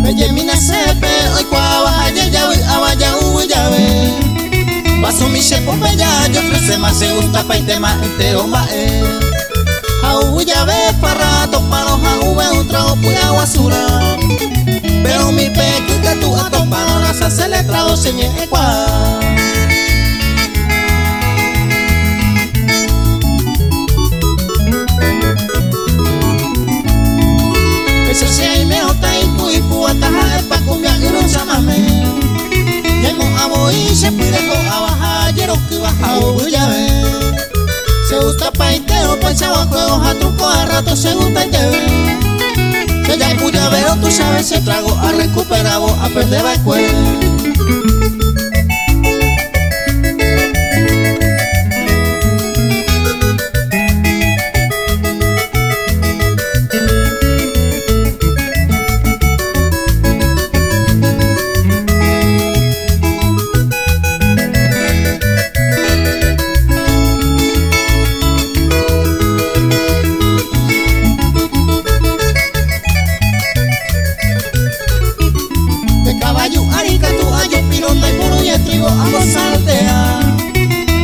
Beye mina sepe oi kwa wahaye yawe awaya uwe yawe Baso mi shepo beya yo ofrece más se gusta pa itema entero mae Hau yawe farrato paro hau ve un trago puya basura Pero mi peque que tú atopano las hace letrado señe ekwa Eso se hay me ota y pui ataja pa cumbia y no chamame Yemo abo y se pide ko abaja yero que baja uya ve Se gusta pa iteo pa chavo juego a truco a rato se gusta y te ve Que ya puya veo tú sabes se trago a recuperar vos a perder el cuello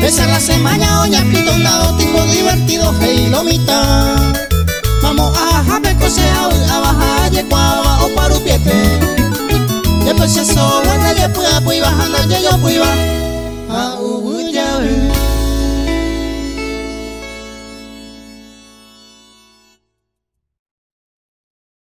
Esa la semana oña pitondado tipo divertido hey lomita Vamos a jabe cosea a bajar ye cuava o paru piete